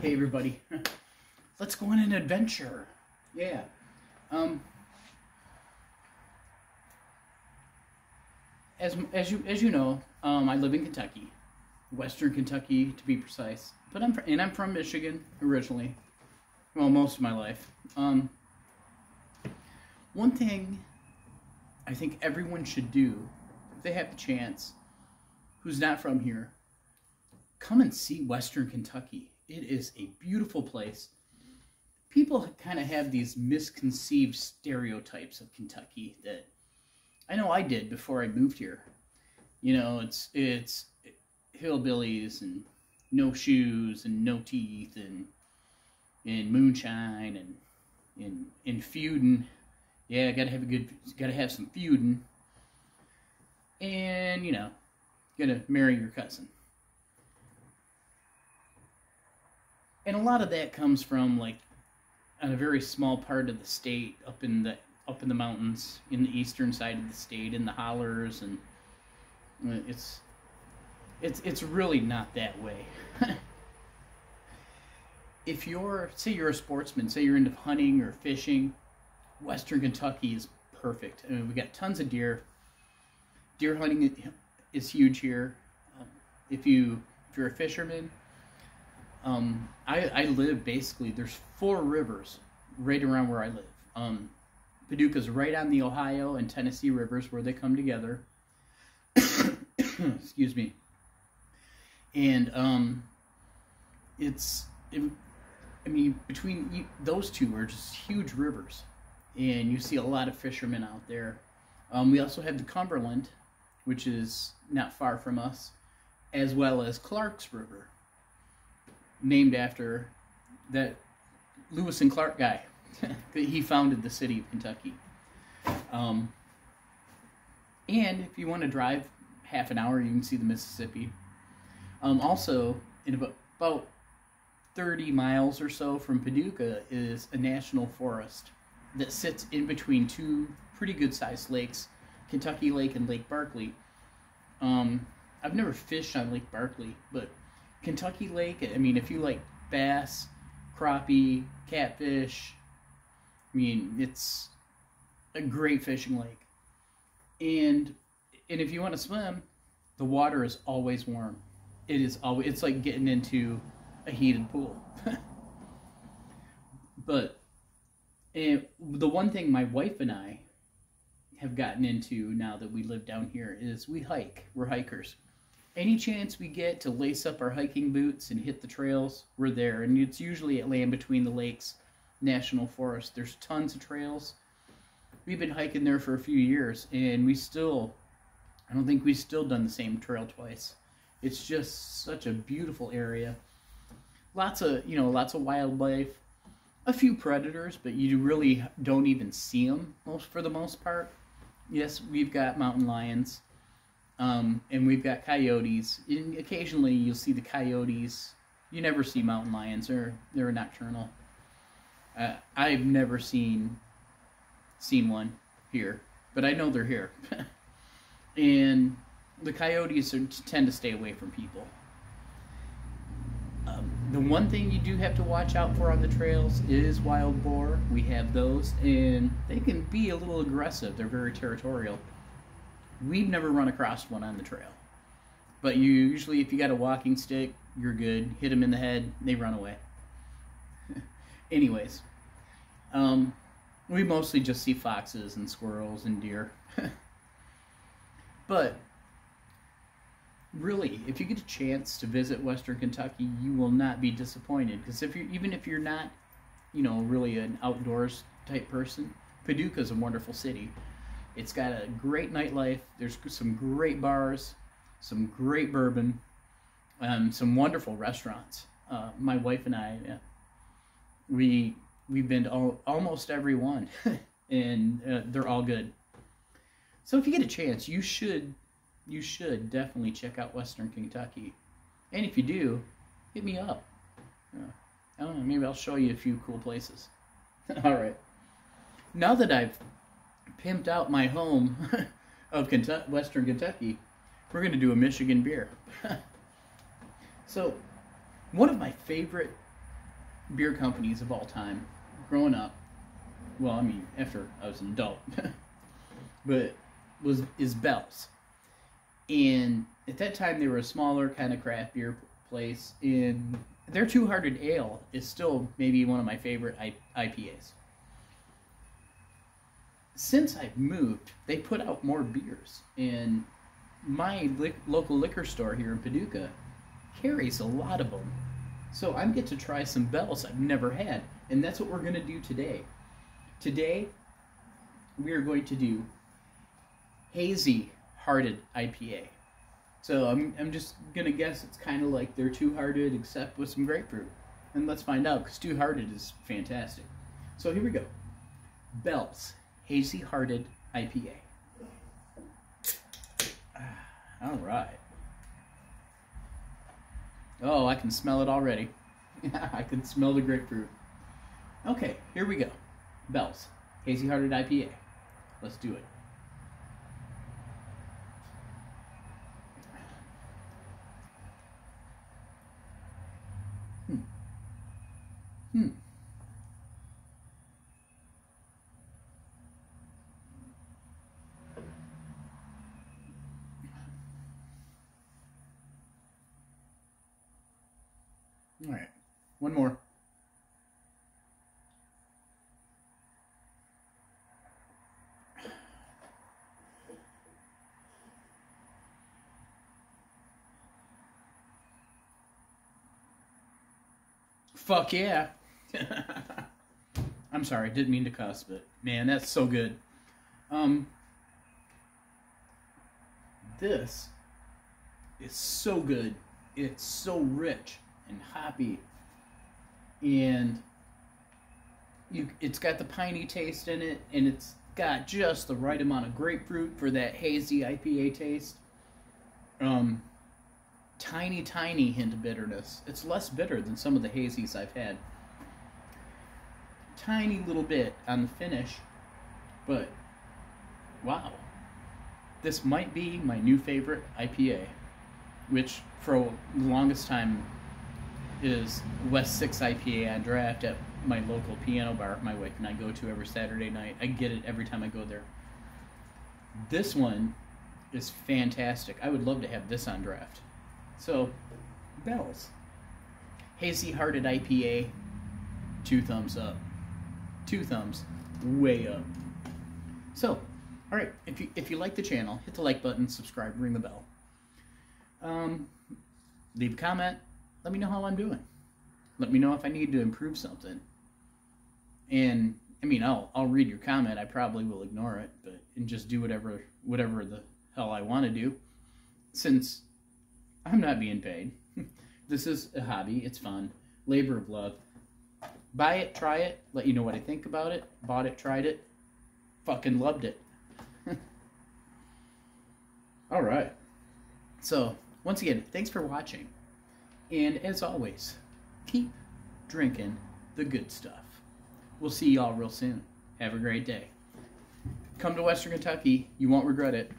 Hey everybody, let's go on an adventure. Yeah. As you know, I live in Kentucky, Western Kentucky to be precise. But I'm from Michigan originally. Well, most of my life. One thing I think everyone should do if they have the chance, who's not from here, come and see Western Kentucky. It is a beautiful place. People kind of have these misconceived stereotypes of Kentucky that I know I did before I moved here. You know, it's hillbillies and no shoes and no teeth and moonshine and feuding. Yeah, gotta have some feuding. And, you know, gotta marry your cousin. And a lot of that comes from, like, on a very small part of the state, up in the mountains, in the eastern side of the state, in the hollers, and it's really not that way. If say you're a sportsman, say you're into hunting or fishing, Western Kentucky is perfect. I mean, we got tons of deer. Deer hunting is huge here. If you're a fisherman, I live basically, there's 4 rivers right around where I live. Paducah's right on the Ohio and Tennessee rivers where they come together. Excuse me. And I mean, between those two are just huge rivers, and you see a lot of fishermen out there. We also have the Cumberland, which is not far from us, as well as Clark's River, named after that Lewis and Clark guy. He founded the city of Kentucky. And if you want to drive half an hour, you can see the Mississippi. Also, in about 30 miles or so from Paducah is a national forest that sits in between 2 pretty good-sized lakes, Kentucky Lake and Lake Barkley. I've never fished on Lake Barkley, but Kentucky Lake, I mean, if you like bass, crappie, catfish, I mean, it's a great fishing lake. And if you want to swim, the water is always warm. It's like getting into a heated pool. But the one thing my wife and I have gotten into now that we live down here is we hike. We're hikers. Any chance we get to lace up our hiking boots and hit the trails, we're there. And it's usually at Land Between the Lakes National Forest. There's tons of trails. We've been hiking there for a few years, and I don't think we've still done the same trail twice. It's just such a beautiful area. Lots of wildlife, a few predators, but you really don't even see them for the most part. Yes, we've got mountain lions. And we've got coyotes. And occasionally you'll see the coyotes. You never see mountain lions. They're nocturnal. I've never seen one here, but I know they're here. And the coyotes tend to stay away from people. The one thing you do have to watch out for on the trails is wild boar. We have those, and they can be a little aggressive. They're very territorial. We've never run across one on the trail. But you usually, if you got a walking stick, you're good. Hit them in the head, they run away. Anyways, we mostly just see foxes and squirrels and deer. But really, if you get a chance to visit Western Kentucky, you will not be disappointed. Because even if you're not, really an outdoors type person, Paducah's a wonderful city. It's got a great nightlife. There's some great bars, some great bourbon, some wonderful restaurants. My wife and I, we've been to almost every one, and they're all good. So if you get a chance, you should definitely check out Western Kentucky. And if you do, hit me up. I don't know, maybe I'll show you a few cool places. All right. Now that I've pimped out my home of Western Kentucky, we're going to do a Michigan beer. So, one of my favorite beer companies of all time, growing up. Well, I mean, after I was an adult, but is Bell's. And at that time, they were a smaller kind of craft beer place, and their Two Hearted Ale is still maybe one of my favorite IPAs. Since I've moved, they put out more beers, and my local liquor store here in Paducah carries a lot of them. So I get to try some Bell's I've never had, and that's what we're going to do today. Today, we are going to do Hazy Hearted IPA. So I'm just going to guess it's kind of like their Two Hearted except with some grapefruit. And let's find out, because Two Hearted is fantastic. So here we go. Bell's Hazy Hearted IPA. All right. Oh, I can smell it already. I can smell the grapefruit. Okay, here we go. Bell's Hazy Hearted IPA. Let's do it. All right, one more. Fuck yeah. I'm sorry, didn't mean to cuss, but man, that's so good. This is so good. It's so rich and hoppy, and it's got the piney taste in it, and it's got just the right amount of grapefruit for that hazy IPA taste. Tiny hint of bitterness. It's less bitter than some of the hazies I've had. Tiny little bit on the finish, but wow. This might be my new favorite IPA, which for the longest time is West 6 IPA on draft at my local piano bar my wife and I go to every Saturday night. I get it every time I go there. This one is fantastic. I would love to have this on draft. So, Bell's Hazy Hearted IPA, 2 thumbs up. 2 thumbs way up. So, all right, if you like the channel, hit the like button, subscribe, ring the bell. Leave a comment. Let me know how I'm doing. Let me know if I need to improve something. And I mean, I'll read your comment. I probably will ignore it, and just do whatever the hell I want to do, since I'm not being paid. This is a hobby. It's fun. Labor of love. Buy it, try it, let you know what I think about it. Bought it, tried it, fucking loved it. All right. So, once again, thanks for watching. And as always, keep drinking the good stuff. We'll see y'all real soon. Have a great day. Come to Western Kentucky. You won't regret it.